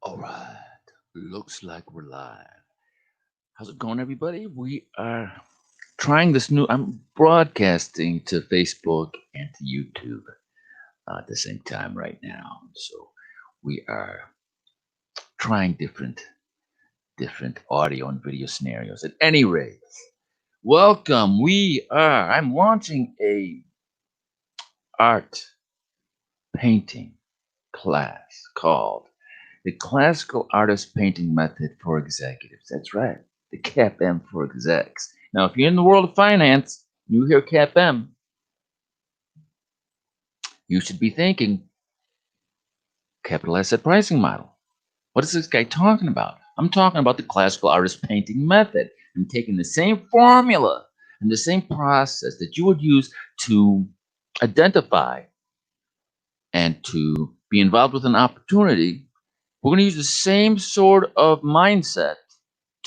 All right. Looks like we're live. How's it going, everybody? We are trying this new. I'm broadcasting to Facebook and to YouTube at the same time right now. So we are trying different audio and video scenarios. At any rate, welcome. I'm launching a art painting class called the Classical Artist Painting Method for Executives. That's right, the CAPM for execs. Now, if you're in the world of finance, you hear CAPM, you should be thinking capital asset pricing model. What is this guy talking about? I'm talking about the Classical Artist Painting Method. I'm taking the same formula and the same process that you would use to identify and to be involved with an opportunity. We're going to use the same sort of mindset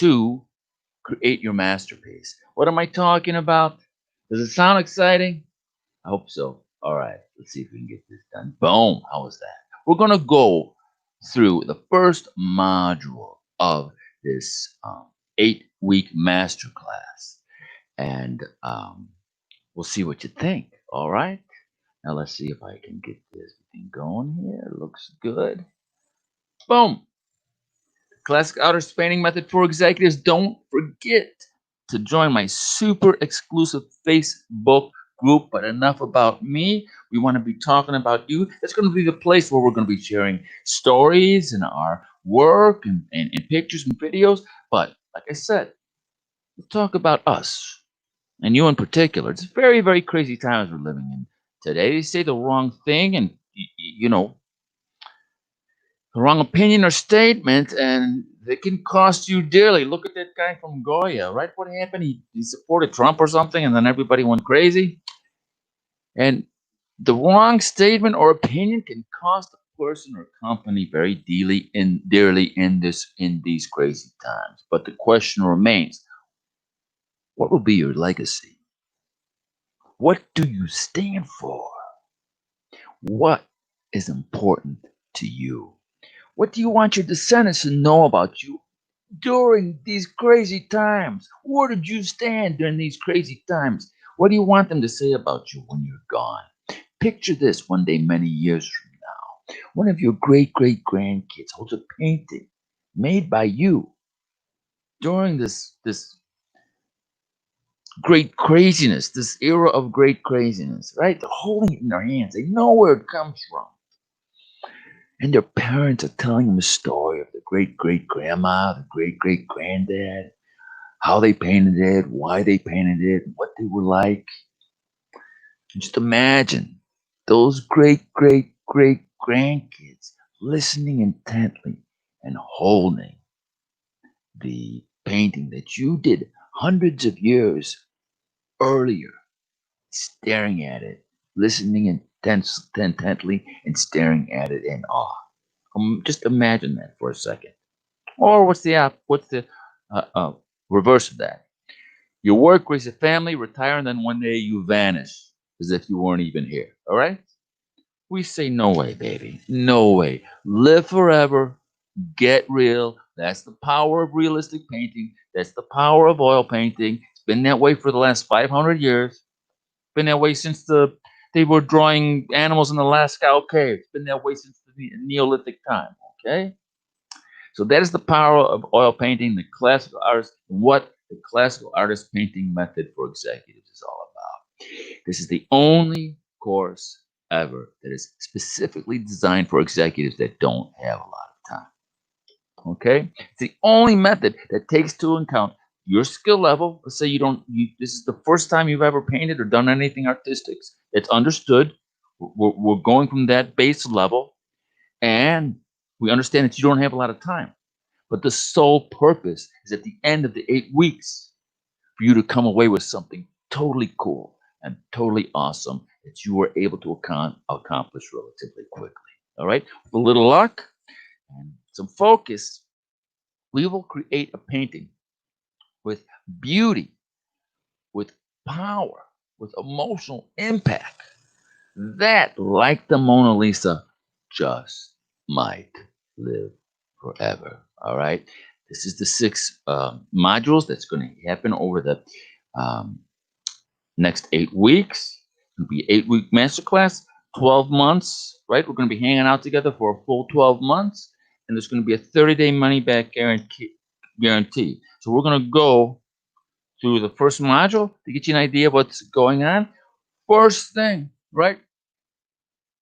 to create your masterpiece. What am I talking about? Does it sound exciting? I hope so. All right, let's see if we can get this done. Boom. How was that? We're going to go through the first module of this 8-week masterclass, and we'll see what you think. All right. Now let's see if I can get this thing going here. Looks good. Boom. Classic outer spanning method for executives. Don't forget to join my super exclusive Facebook group. But enough about me. We want to be talking about you. That's going to be the place where we're going to be sharing stories and our work and pictures and videos. But like I said, let's talk about us and you in particular. It's very, very crazy times we're living in today. They say the wrong thing and, the wrong opinion or statement, and they can cost you dearly. Look at that guy from Goya, right? What happened? He supported Trump or something, and then everybody went crazy. And the wrong statement or opinion can cost a person or company very dearly in these crazy times. But the question remains: what will be your legacy? What do you stand for? What is important to you? What do you want your descendants to know about you during these crazy times? Where did you stand during these crazy times? What do you want them to say about you when you're gone? Picture this one day, many years from now. One of your great grandkids holds a painting made by you during this great craziness, this era of great craziness, right? They're holding it in their hands. They know where it comes from. And their parents are telling them a story of the great grandma, the great granddad, how they painted it, why they painted it, what they were like. Just imagine those great grandkids listening intently and holding the painting that you did hundreds of years earlier, staring at it, listening intently and staring at it in awe. Just imagine that for a second. Or what's the uh, uh, reverse of that? You work, raise a family, retire, and then one day you vanish as if you weren't even here. All right? We say, no way, baby. No way. Live forever. Get real. That's the power of realistic painting. That's the power of oil painting. It's been that way for the last 500 years. Been that way since they were drawing animals in the Lascaux cave. It's been that way since the Neolithic time. Okay? So that is the power of oil painting, the classical artist, what the classical artist painting method for executives is all about. This is the only course ever that is specifically designed for executives that don't have a lot of time. Okay? It's the only method that takes into account your skill level. Let's say this is the first time you've ever painted or done anything artistic. It's understood. We're going from that base level, and we understand that you don't have a lot of time. But the sole purpose is at the end of the 8 weeks for you to come away with something totally cool and totally awesome that you were able to accomplish relatively quickly. All right. With a little luck and some focus, we will create a painting with beauty, with power, with emotional impact that, like the Mona Lisa, just might live forever. All right. This is the six modules that's going to happen over the um, next 8 weeks. It'll be 8 week masterclass, 12 months, right? We're going to be hanging out together for a full 12 months, and there's going to be a 30-day money back guarantee. So we're going to go through the first module to get you an idea of what's going on. First thing, right?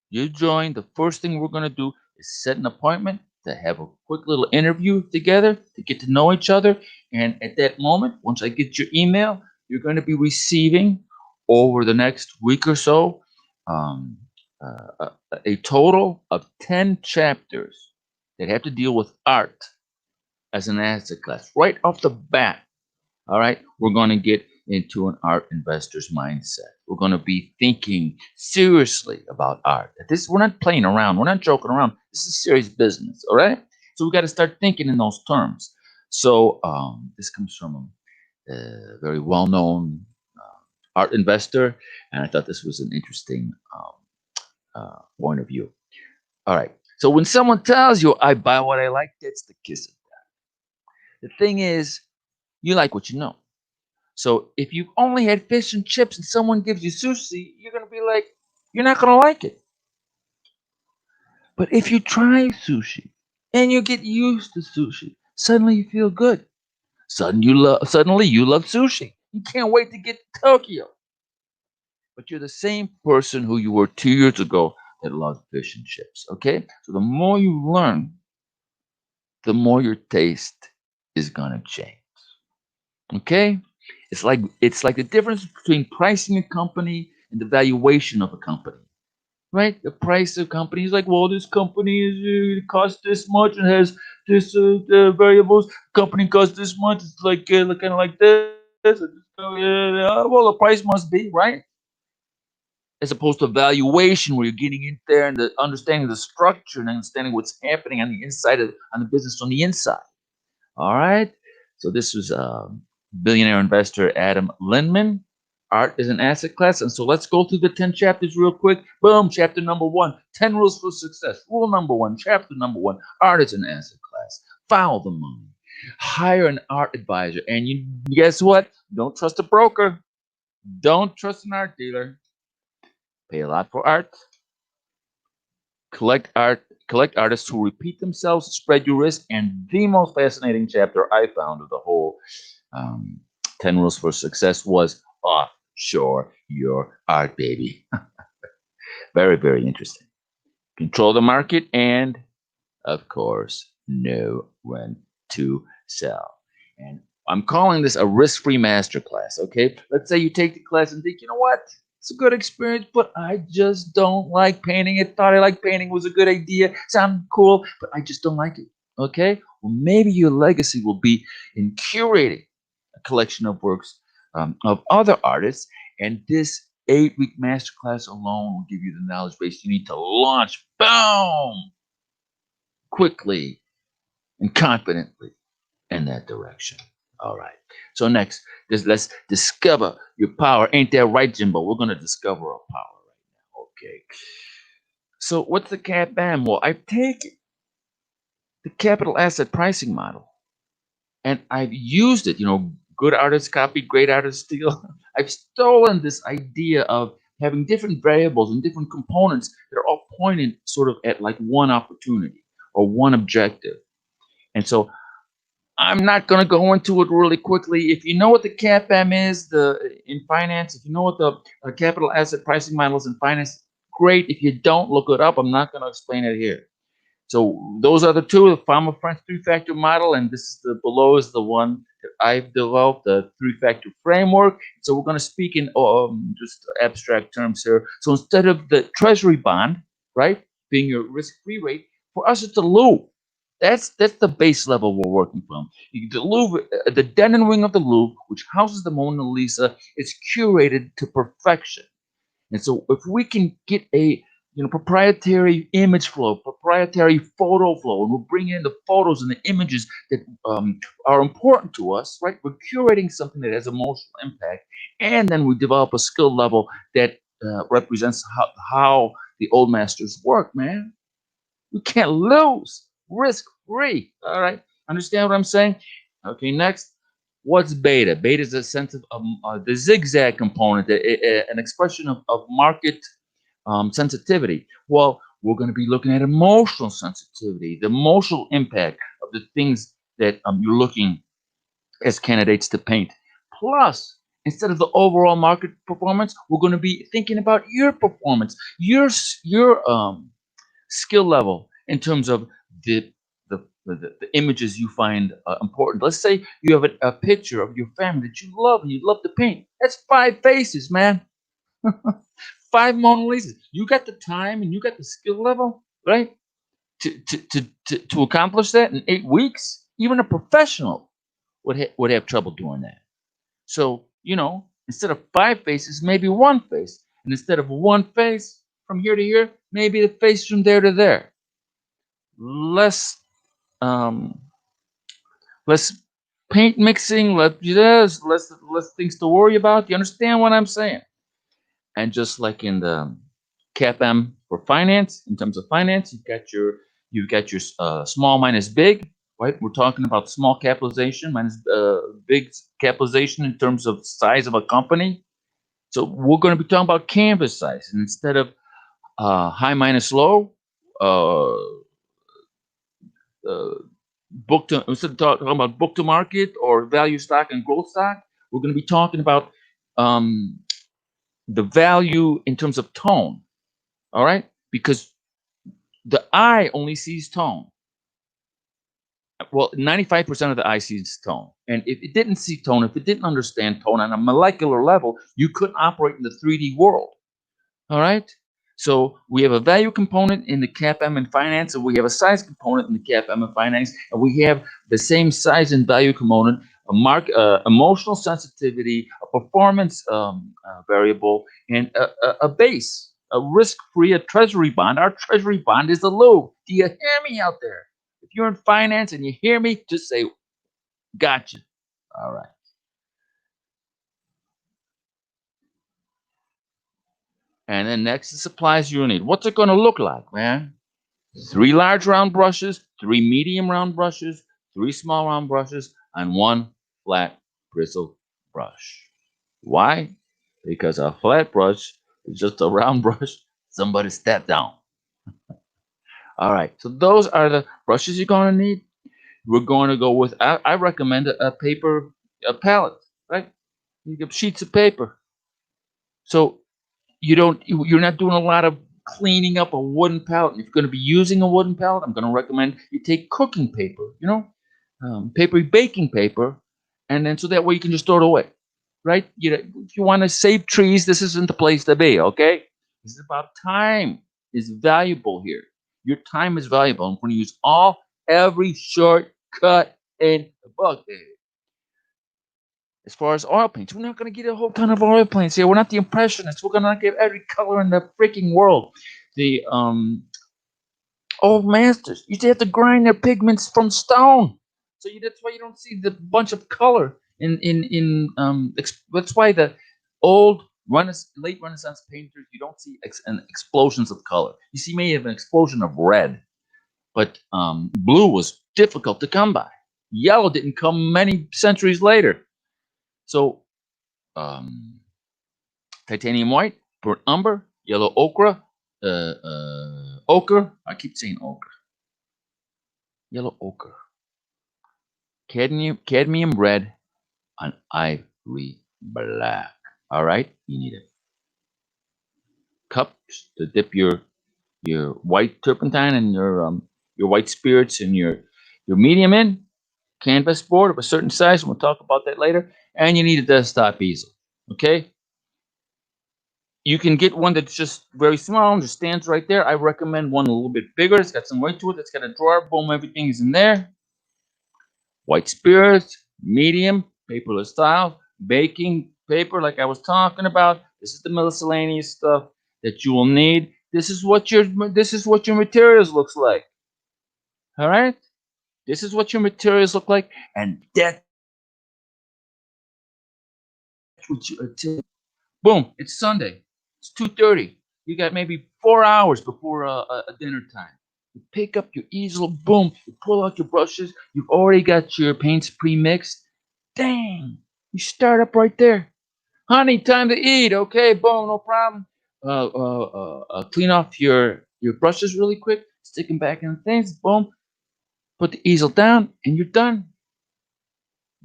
You join. The first thing we're going to do is set an appointment to have a quick little interview together to get to know each other. And at that moment, once I get your email, you're going to be receiving over the next week or so um, a total of 10 chapters that have to deal with art as an asset class right off the bat. All right, we're going to get into an art investor's mindset. We're going to be thinking seriously about art. We're not playing around. We're not joking around. This is serious business. All right, so we got to start thinking in those terms. So this comes from a very well-known art investor, and I thought this was an interesting point of view. All right. So when someone tells you, "I buy what I like," that's the kiss of death. The thing is, you like what you know. So if you've only had fish and chips and someone gives you sushi, you're going to be like, you're not going to like it. But if you try sushi and you get used to sushi, suddenly you feel good. Suddenly you love sushi. You can't wait to get to Tokyo. But you're the same person who you were 2 years ago that loved fish and chips. Okay? So the more you learn, the more your taste is gonna change. Okay? It's like the difference between pricing a company and the valuation of a company. Right? The price of company is like, well, this company is it costs this much and has this variables. Company costs this much. It's like kind of like this. Well, the price must be right, as opposed to valuation, where you're getting in there and understanding the structure and understanding what's happening on the inside on the business on the inside. All right. So this was billionaire investor Adam Linman. Art is an asset class. And so let's go through the 10 chapters real quick. Boom. Chapter number 1, 10 rules for success. Rule number 1, chapter number 1, art is an asset class. Follow the money. Hire an art advisor. And you guess what? Don't trust a broker. Don't trust an art dealer. Pay a lot for art. Collect artists who repeat themselves, spread your risk, and the most fascinating chapter I found of the whole um, 10 Rules for Success was offshore your art, baby. Very, very interesting. Control the market and, of course, know when to sell. And I'm calling this a risk-free masterclass, okay? Let's say you take the class and think, you know what? It's a good experience, but I just don't like painting. I thought I liked painting was a good idea, sounded cool, but I just don't like it. Okay? Well, maybe your legacy will be in curating a collection of works of other artists, and this 8 week masterclass alone will give you the knowledge base you need to launch, boom, quickly and confidently in that direction. All right. So next, let's discover your power. Ain't that right, Jimbo? We're gonna discover our power right now. Okay. So what's the CAPM? Well, I've taken the capital asset pricing model and I've used it. Good artists copy, great artists steal. I've stolen this idea of having different variables and different components that are all pointed sort of at like one opportunity or one objective. And so I'm not going to go into it really quickly. If you know what the CAPM is, in finance, if you know what the capital asset pricing model is in finance, great. If you don't, look it up. I'm not going to explain it here. So those are the two: the Fama-French three-factor model, and this is below is the one that I've developed, the three-factor framework. So we're going to speak in just abstract terms here. So instead of the treasury bond, right, being your risk-free rate, for us it's a Louvre. That's the base level we're working from. The Louvre, the den and wing of the Louvre, which houses the Mona Lisa, is curated to perfection. And so if we can get a proprietary image flow, proprietary photo flow, and we'll bring in the photos and the images that are important to us, right? We're curating something that has emotional impact, and then we develop a skill level that represents how the old masters work, man. We can't lose. Risk Free. All right. Understand what I'm saying? Okay, next. What's beta? Beta is a sense of the zigzag component, an expression of market sensitivity. Well, we're going to be looking at emotional sensitivity, the emotional impact of the things that you're looking as candidates to paint. Plus, instead of the overall market performance, we're going to be thinking about your performance, your skill level in terms of the images you find important. Let's say you have a picture of your family that you love and you love to paint. That's five faces, man. Five Mona Lisas. You got the time and you got the skill level, right? To accomplish that in 8 weeks, even a professional would have trouble doing that. So, instead of five faces, maybe one face. And instead of one face from here to here, maybe the face from there to there. Less um less paint mixing, less things to worry about. You understand what I'm saying? And just like in the CAPM for finance, in terms of finance, you've got your small minus big, right? We're talking about small capitalization minus big capitalization in terms of size of a company. So we're going to be talking about canvas size, and instead of high minus low, uh, uh, book to instead of talking about book to market or value stock and growth stock, we're going to be talking about um, the value in terms of tone. All right, because the eye only sees tone. Well, 95% of the eye sees tone. And if it didn't see tone, if it didn't understand tone on a molecular level, you couldn't operate in the 3D world. All right. So we have a value component in the CAPM and finance, and we have a size component in the CAPM and finance, and we have the same size and value component, emotional sensitivity, a performance variable, and a base, a risk-free, a treasury bond. Our treasury bond is the low. Do you hear me out there? If you're in finance and you hear me, just say, "Gotcha." All right. And then next, the supplies you need. What's it going to look like, man? Three large round brushes, three medium round brushes, three small round brushes, and one flat bristle brush. Why? Because a flat brush is just a round brush somebody stepped down. All right, so those are the brushes you're going to need. We're going to go with, I recommend a paper a palette, right? You get sheets of paper. So you're not doing a lot of cleaning up a wooden pallet. If you're going to be using a wooden pallet, I'm going to recommend you take cooking paper, paper baking paper, and then so that way you can just throw it away, right? If you want to save trees, this isn't the place to be. Okay, this is about time is valuable here. Your time is valuable. I'm going to use every shortcut in the book. As far as oil paints, we're not going to get a whole ton of oil paints here. We're not the impressionists. We're going to give every color in the freaking world. The old masters used to have to grind their pigments from stone, so that's why you don't see the bunch of color that's why the old late Renaissance painters, you don't see explosions of color. You see maybe an explosion of red, but blue was difficult to come by. Yellow didn't come many centuries later. So um, titanium white, burnt umber, yellow ochre, ochre. I keep saying ochre. Yellow ochre, cadmium red, and ivory black. All right, you need a cup to dip your white turpentine and your white spirits and your medium in. Canvas board of a certain size, and we'll talk about that later. And you need a desktop easel. Okay, you can get one that's just very small and just stands right there. I recommend one a little bit bigger. It's got some weight to it. It's got a drawer. Boom, everything is in there. White spirits, medium, paperless style, baking paper, like I was talking about. This is the miscellaneous stuff that you will need. This is what your materials looks like. All right. This is what your materials look like, and that's what you. Boom! It's Sunday. It's 2:30. You got maybe 4 hours before a dinner time. You pick up your easel, boom, you pull out your brushes, you've already got your paints pre-mixed. Dang, you start up right there. Honey, time to eat. Okay, boom, no problem. Clean off your brushes really quick, stick them back in the things, boom, put the easel down, and you're done.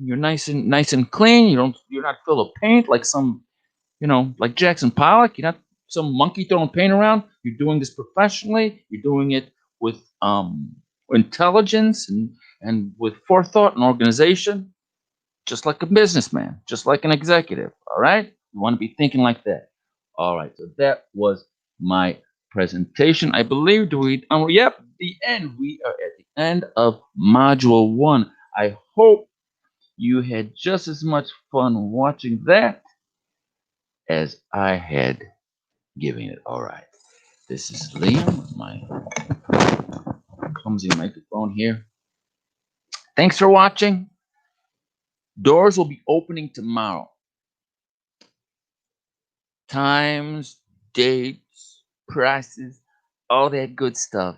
You're nice and clean. You're not full of paint like some, like Jackson Pollock. You're not some monkey throwing paint around. You're doing this professionally. You're doing it with intelligence and with forethought and organization, just like a businessman, just like an executive. All right, you want to be thinking like that. All right, so that was my presentation. I believe yep, the end. We are at the end of module 1. I hope you had just as much fun watching that as I had giving it. All right. This is Liam with my clumsy microphone here. Thanks for watching. Doors will be opening tomorrow. Times, dates, prices, all that good stuff.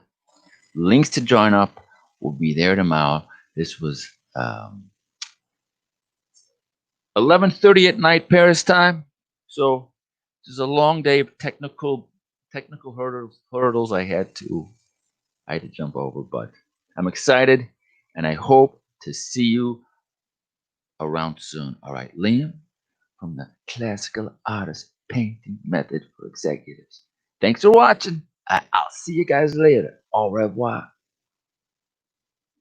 Links to join up will be there tomorrow. This was 11:30 at night Paris time. So this is a long day of technical hurdles I had to jump over, but I'm excited and I hope to see you around soon. All right, Liam from the Classical Artist Painting Method for Executives. Thanks for watching. I'll see you guys later. Au revoir.